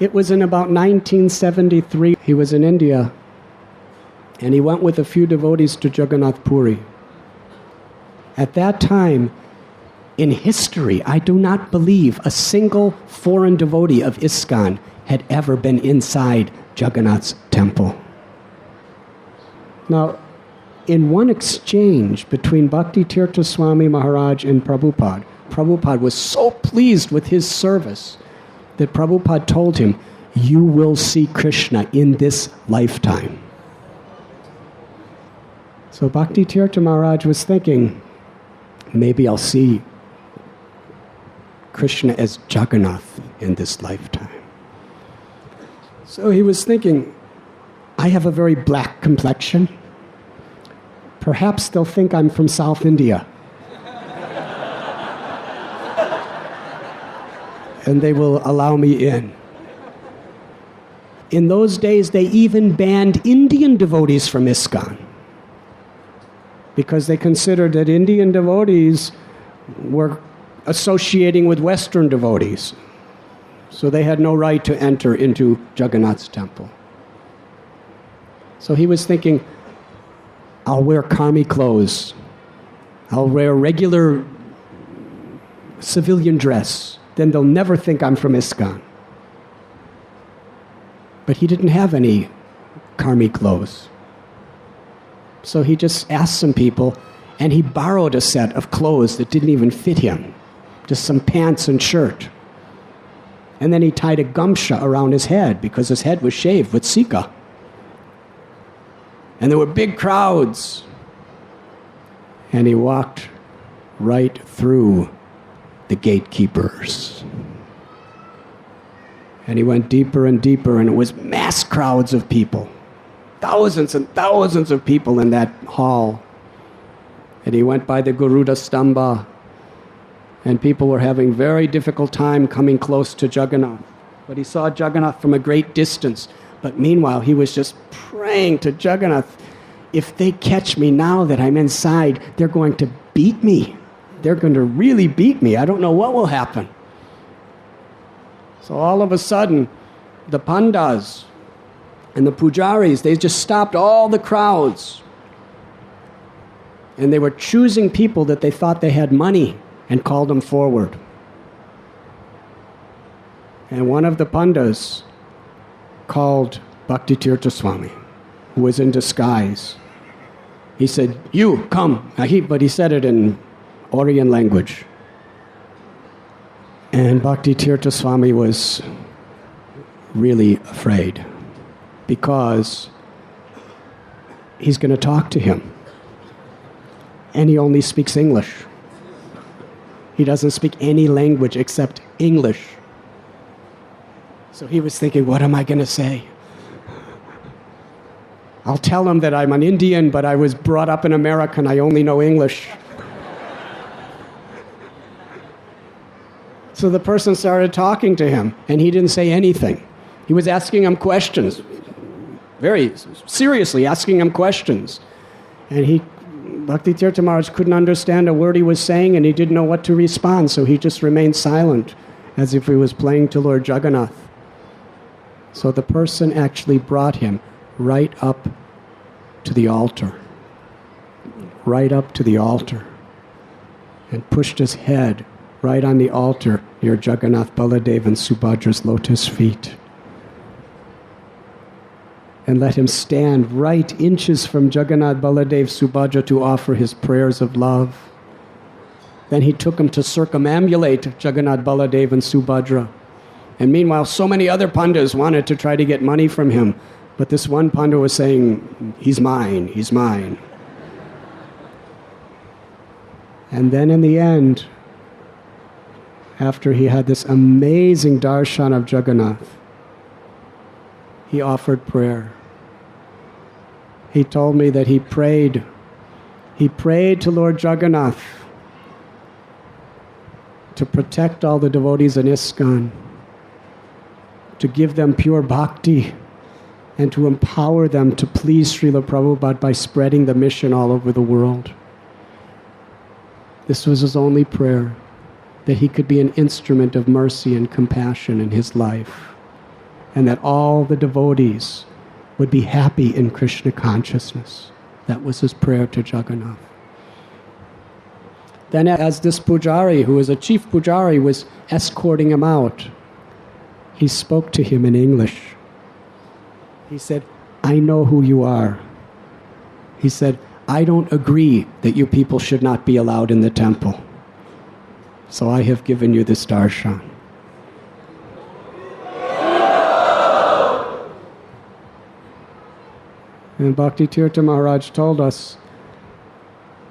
It was in about 1973. He was in India, and he went with a few devotees to Jagannath Puri. At that time, in history, I do not believe a single foreign devotee of ISKCON had ever been inside Jagannath's temple. Now, in one exchange between Bhakti Tirtha Swami Maharaj and Prabhupada, Prabhupada was so pleased with his service that Prabhupada told him, "You will see Krishna in this lifetime." So Bhakti Tirtha Maharaj was thinking, maybe I'll see Krishna as Jagannath in this lifetime. So he was thinking, I have a very black complexion. Perhaps they'll think I'm from South India. And they will allow me in. In those days, they even banned Indian devotees from ISKCON because they considered that Indian devotees were associating with Western devotees. So they had no right to enter into Jagannath's temple. So he was thinking, I'll wear karmi clothes. I'll wear regular civilian dress. Then they'll never think I'm from ISKCON. But he didn't have any karmi clothes. So he just asked some people, and he borrowed a set of clothes that didn't even fit him. Just some pants and shirt. And then he tied a gamsha around his head because his head was shaved with sika. And there were big crowds. And he walked right through the gatekeepers. And he went deeper and deeper, and it was mass crowds of people. Thousands and thousands of people in that hall. And he went by the Garuda Stamba, and people were having very difficult time coming close to Jagannath. But he saw Jagannath from a great distance. But meanwhile, he was just praying to Jagannath, if they catch me now that I'm inside, they're going to beat me. They're going to really beat me. I don't know what will happen. So all of a sudden, the pandas and the pujaris, they just stopped all the crowds. And they were choosing people that they thought they had money and called them forward. And one of the pandas called Bhakti Tirtha Swami, who was in disguise. He said, "You, come." But he said it in Orion language. And Bhakti Tirtha Swami was really afraid because he's going to talk to him. And he only speaks English. He doesn't speak any language except English. So he was thinking, what am I going to say? I'll tell him that I'm an Indian, but I was brought up in America and I only know English. So the person started talking to him, and he didn't say anything. He was asking him questions, very seriously asking him questions. And Bhakti Tirtha Maharaj couldn't understand a word he was saying, and he didn't know what to respond, so he just remained silent, as if he was playing to Lord Jagannath. So the person actually brought him right up to the altar. Right up to the altar. And pushed his head right on the altar near Jagannath, Baladev and Subhadra's lotus feet. And let him stand right inches from Jagannath, Baladev, Subhadra to offer his prayers of love. Then he took him to circumambulate Jagannath, Baladev and Subhadra. And meanwhile, so many other pandas wanted to try to get money from him. But this one panda was saying, he's mine, he's mine. And then in the end, after he had this amazing darshan of Jagannath, he offered prayer. He told me that he prayed to Lord Jagannath to protect all the devotees in ISKCON, to give them pure bhakti, and to empower them to please Srila Prabhupada by spreading the mission all over the world. This was his only prayer, that he could be an instrument of mercy and compassion in his life. and that all the devotees would be happy in Krishna consciousness. That was his prayer to Jagannath. Then as this pujari, who was a chief pujari, was escorting him out, he spoke to him in English. He said, "I know who you are." He said, "I don't agree that you people should not be allowed in the temple. So I have given you this darshan." And Bhakti Tirtha Maharaj told us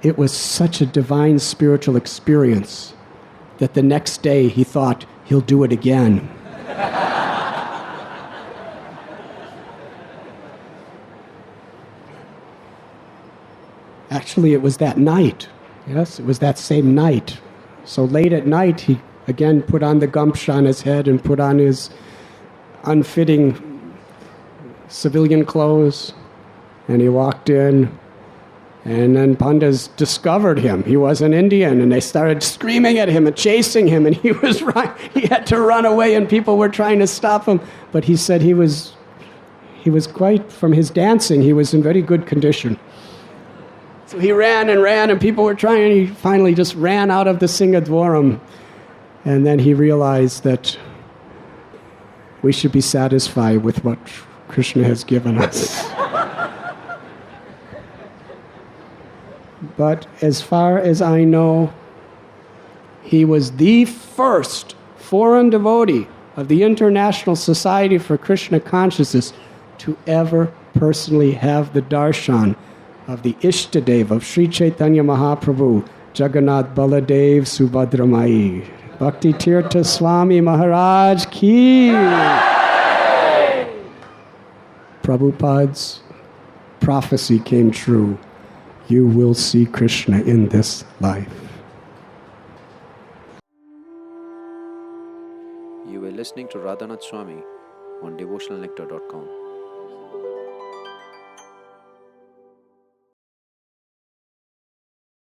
it was such a divine spiritual experience that the next day he thought he'll do it again. Actually, it was that night. Yes, it was that same night. So late at night, he again put on the gumption on his head and put on his unfitting civilian clothes. And he walked in, and then Pandas discovered him. He was an Indian, and they started screaming at him and chasing him, and he had to run away, and people were trying to stop him. But he said he was quite, from his dancing, he was in very good condition. So he ran, and people were trying, and he finally just ran out of the Singadwaram. And then he realized that we should be satisfied with what Krishna has given us. But as far as I know, he was the first foreign devotee of the International Society for Krishna Consciousness to ever personally have the darshan of the Ishtadev of Sri Chaitanya Mahaprabhu, Jagannath Baladev Subhadra Mai. Bhakti Tirtha Swami Maharaj ki. Prabhupada's prophecy came true. You will see Krishna in this life. You were listening to Radhanath Swami on devotionalnectar.com.